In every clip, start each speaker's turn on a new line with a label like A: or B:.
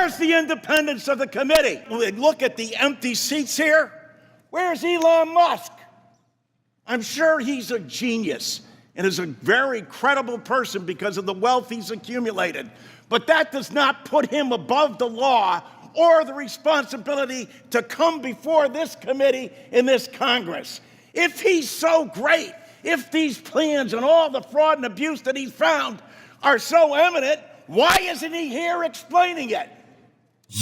A: Where's the independence of the committee? Look at the empty seats here. Where's Elon Musk? I'm sure he's a genius and is a very credible person because of the wealth he's accumulated. But that does not put him above the law or the responsibility to come before this committee in this Congress. If he's so great, if these plans and all the fraud and abuse that he's found are so eminent, why isn't he here explaining it?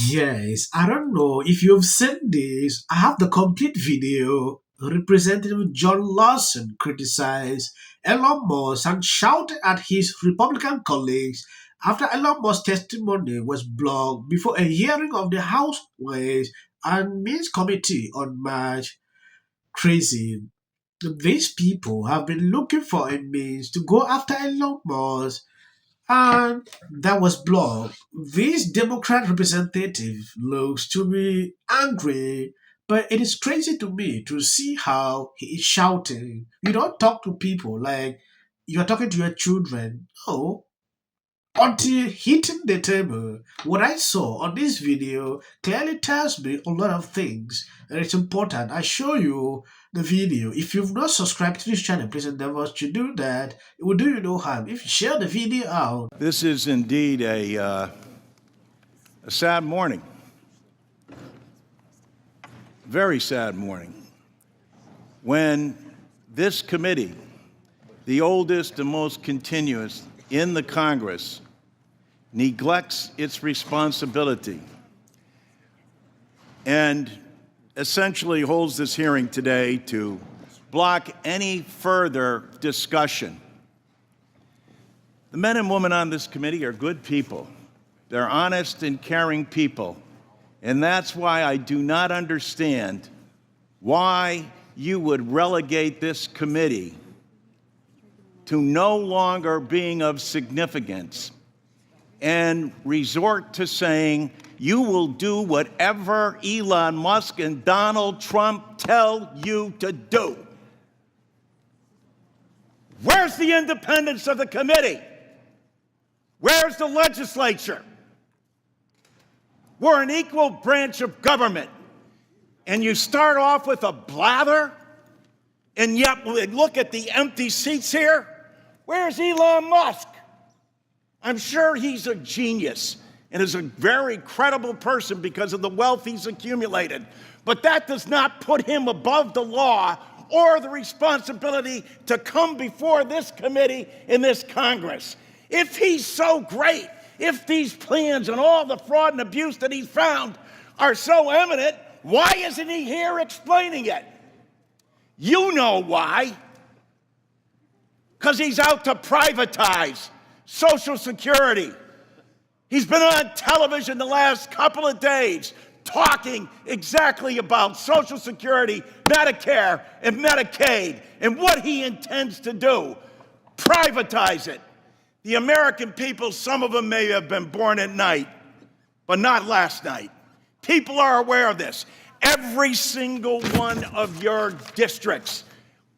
B: Yes, I don't know if you've seen this. I have the complete video. Representative John Larson criticized Elon Musk and shouted at his Republican colleagues after Elon Musk's testimony was blocked before a hearing of the House Ways and Means Committee on March. Crazy. These people have been looking for a means to go after Elon Musk, and that was blocked. This Democrat representative looks to be angry, but it is crazy to me to see how he is shouting. You don't talk to people like you're talking to your children. No, until hitting the table. What I saw on this video clearly tells me a lot of things, and it's important I show you the video. If you've not subscribed to this channel, please endeavor to do that. It will do you no harm if you share the video out.
A: This is indeed a sad morning. Very sad morning. When this committee, the oldest and most continuous in the Congress, neglects its responsibility and essentially holds this hearing today to block any further discussion. The men and women on this committee are good people. They're honest and caring people. And that's why I do not understand why you would relegate this committee to no longer being of significance and resort to saying you will do whatever Elon Musk and Donald Trump tell you to do. Where's the independence of the committee? Where's the legislature? We're an equal branch of government. And you start off with a blather, and yet look at the empty seats here. Where's Elon Musk? I'm sure he's a genius and is a very credible person because of the wealth he's accumulated. But that does not put him above the law or the responsibility to come before this committee in this Congress. If he's so great, if these plans and all the fraud and abuse that he's found are so eminent, why isn't he here explaining it? You know why. Because he's out to privatize Social Security. He's been on television the last couple of days talking exactly about Social Security, Medicare, and Medicaid, and what he intends to do. Privatize it. The American people, some of them may have been born at night, but not last night. People are aware of this. Every single one of your districts,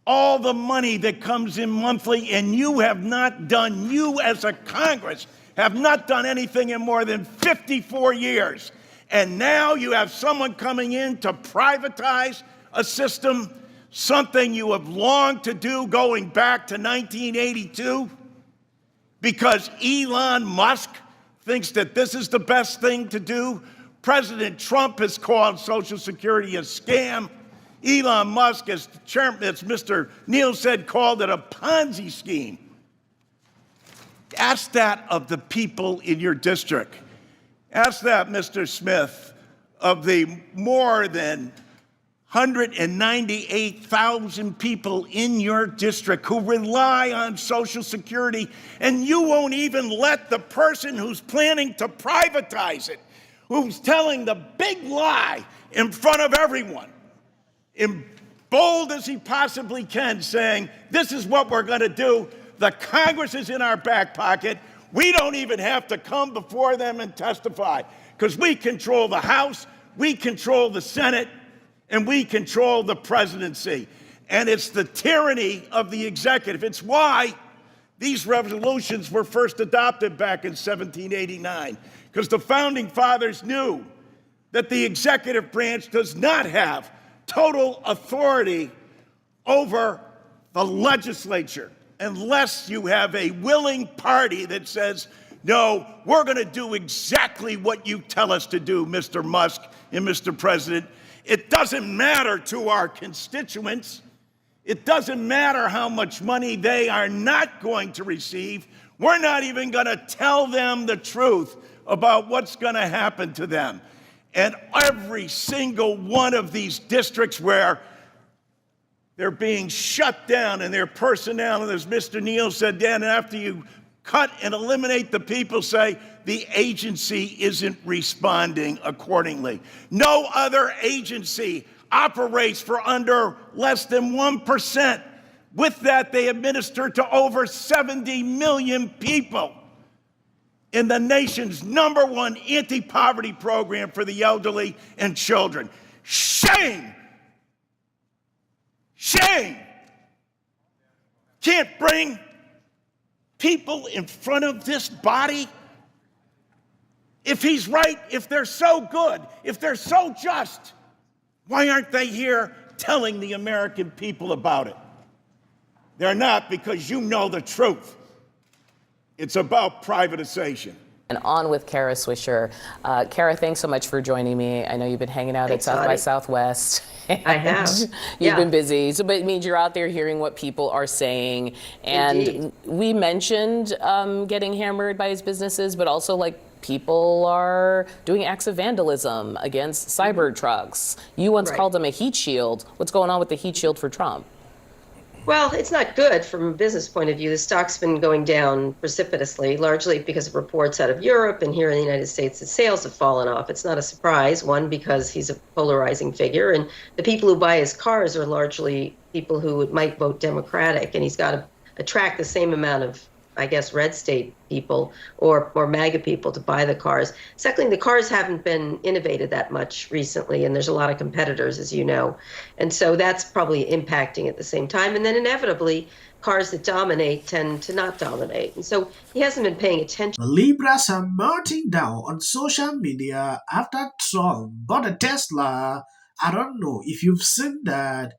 A: all the money that comes in monthly, and you have not done, you as a Congress, have not done anything in more than 54 years. And now you have someone coming in to privatize a system, something you have longed to do going back to 1982, because Elon Musk thinks that this is the best thing to do. President Trump has called Social Security a scam. Elon Musk, as Mr. Neal said, called it a Ponzi scheme. Ask that of the people in your district. Ask that, Mr. Smith, of the more than 198,000 people in your district who rely on Social Security, and you won't even let the person who's planning to privatize it, who's telling the big lie in front of everyone, in bold as he possibly can, saying, this is what we're going to do. The Congress is in our back pocket. We don't even have to come before them and testify because we control the House, we control the Senate, and we control the presidency. And it's the tyranny of the executive. It's why these resolutions were first adopted back in 1789, because the founding fathers knew that the executive branch does not have total authority over the legislature unless you have a willing party that says, no, we're going to do exactly what you tell us to do, Mr. Musk and Mr. President. It doesn't matter to our constituents. It doesn't matter how much money they are not going to receive. We're not even going to tell them the truth about what's going to happen to them. And every single one of these districts where they're being shut down and their personnel, and as Mr. Neal said, Dan, after you cut and eliminate the people, say the agency isn't responding accordingly. No other agency operates for under less than 1%. With that, they administer to over 70 million people in the nation's #1 anti-poverty program for the elderly and children. Shame! Shame! Can't bring people in front of this body? If he's right, if they're so good, if they're so just, why aren't they here telling the American people about it? They're not, because you know the truth. It's about privatization.
C: And on with Kara Swisher. Kara, thanks so much for joining me. I know you've been hanging out at South by Southwest.
D: I have.
C: You've been busy, so but it means you're out there hearing what people are saying. And
D: Indeed.
C: we mentioned getting hammered by his businesses, but also like people are doing acts of vandalism against cyber trucks. You once
D: Right.
C: called them a heat shield. What's going on with the heat shield for Trump?
D: Well, it's not good from a business point of view. The stock's been going down precipitously, largely because of reports out of Europe, and here in the United States, the sales have fallen off. It's not a surprise, one, because he's a polarizing figure, and the people who buy his cars are largely people who might vote Democratic, and he's got to attract the same amount of, I guess, red state people or MAGA people to buy the cars. Secondly, the cars haven't been innovated that much recently, and there's a lot of competitors, as you know. And so that's probably impacting at the same time. And then inevitably, cars that dominate tend to not dominate. And so he hasn't been paying attention.
B: Libras are melting down on social media after Trump bought a Tesla. I don't know if you've seen that.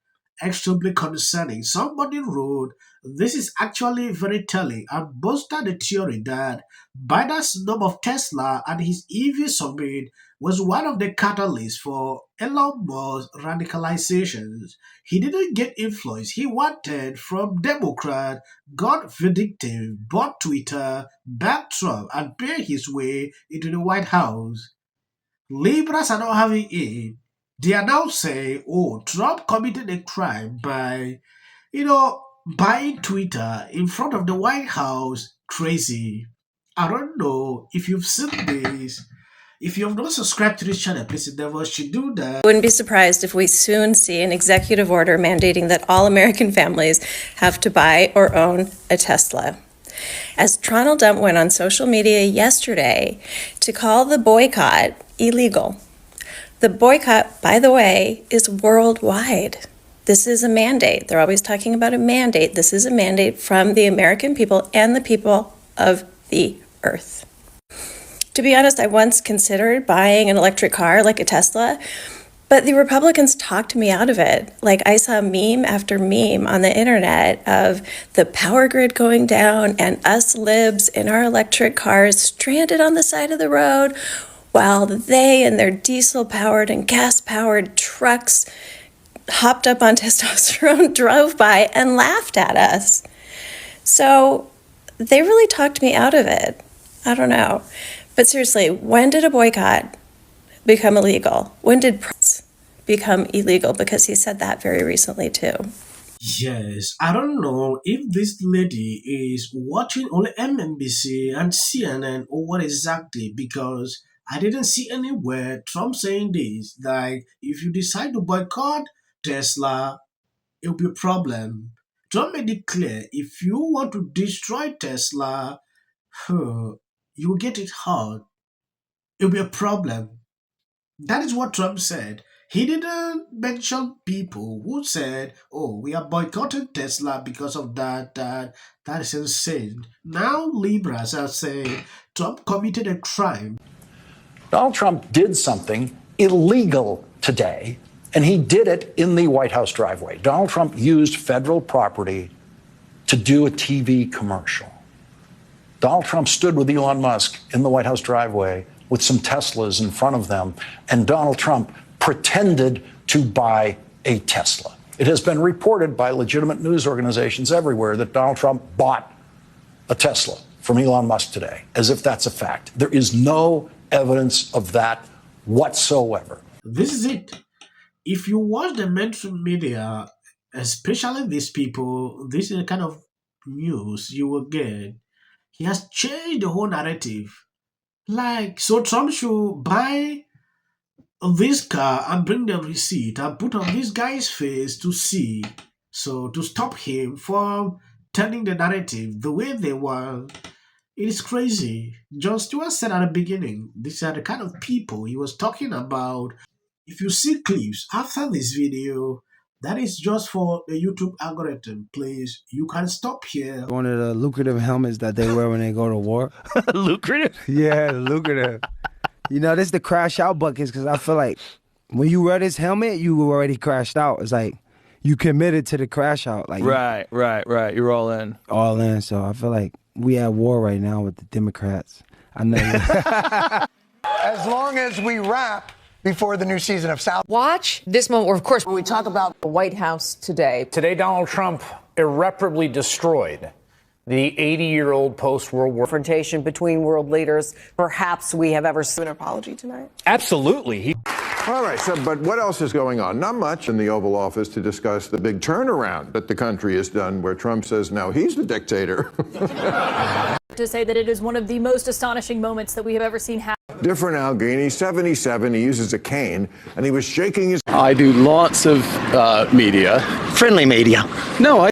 B: Extremely concerning. Somebody wrote, this is actually very telling and boosted the theory that Biden's snub of Tesla and his EV summit was one of the catalysts for Elon Musk's radicalizations. He didn't get influence he wanted from Democrat, got vindictive, bought Twitter, backed Trump, and paid his way into the White House. Libras are not having it. They are now saying, oh, Trump committed a crime by, buying Twitter in front of the White House. Crazy. I don't know if you've seen this. If you have not subscribed to this channel, please endeavor should do that.
E: Wouldn't be surprised if we soon see an executive order mandating that all American families have to buy or own a Tesla. As Toronto Dump went on social media yesterday to call the boycott illegal. The boycott, by the way, is worldwide. This is a mandate. They're always talking about a mandate. This is a mandate from the American people and the people of the earth. To be honest, I once considered buying an electric car like a Tesla, but the Republicans talked me out of it. Like, I saw meme after meme on the internet of the power grid going down and us libs in our electric cars stranded on the side of the road while they and their diesel-powered and gas-powered trucks hopped up on testosterone, drove by, and laughed at us. So they really talked me out of it. I don't know. But seriously, when did a boycott become illegal? When did press become illegal? Because he said that very recently too.
B: Yes, I don't know if this lady is watching only MNBC and CNN or what exactly, because I didn't see anywhere Trump saying this. Like, if you decide to boycott Tesla, it'll be a problem. Trump made it clear if you want to destroy Tesla, you will get it hard. It'll be a problem. That is what Trump said. He didn't mention people who said, oh, we are boycotting Tesla because of that. That is insane. Now Libras are saying Trump committed a crime.
F: Donald Trump did something illegal today, and he did it in the White House driveway. Donald Trump used federal property to do a TV commercial. Donald Trump stood with Elon Musk in the White House driveway with some Teslas in front of them, and Donald Trump pretended to buy a Tesla. It has been reported by legitimate news organizations everywhere that Donald Trump bought a Tesla from Elon Musk today, as if that's a fact. There is no evidence of that whatsoever.
B: This is it. If you watch the mainstream media, especially these people, this is the kind of news you will get. He has changed the whole narrative. Like, so Trump should buy this car and bring the receipt and put on this guy's face to see. So to stop him from turning the narrative the way they want. It is crazy. Jon Stewart said at the beginning, these are the kind of people he was talking about. If you see clips after this video, that is just for the YouTube algorithm. Please, you can stop here.
G: One of the lucrative helmets that they wear when they go to war.
H: Lucrative?
G: Yeah, lucrative. You know, this is the crash out buckets because I feel like when you wear this helmet, you already crashed out. It's like you committed to the crash out. Like
H: Right. You're all in.
G: all in. So I feel like we at war right now with the Democrats. I know.
I: As long as we wrap before the new season of South.
J: Watch this moment where, of course,
K: When we talk about
J: the White House today.
L: Today, Donald Trump irreparably destroyed the 80-year-old post-World War
K: Confrontation between world leaders perhaps we have ever seen.
J: An apology tonight?
L: Absolutely.
M: All right, but what else is going on? Not much in the Oval Office to discuss the big turnaround that the country has done, where Trump says now he's the dictator.
N: To say that it is one of the most astonishing moments that we have ever seen happen.
M: Different Allegheny, 77, he uses a cane, and he was shaking his...
H: I do lots of media.
I: Friendly media.
H: No,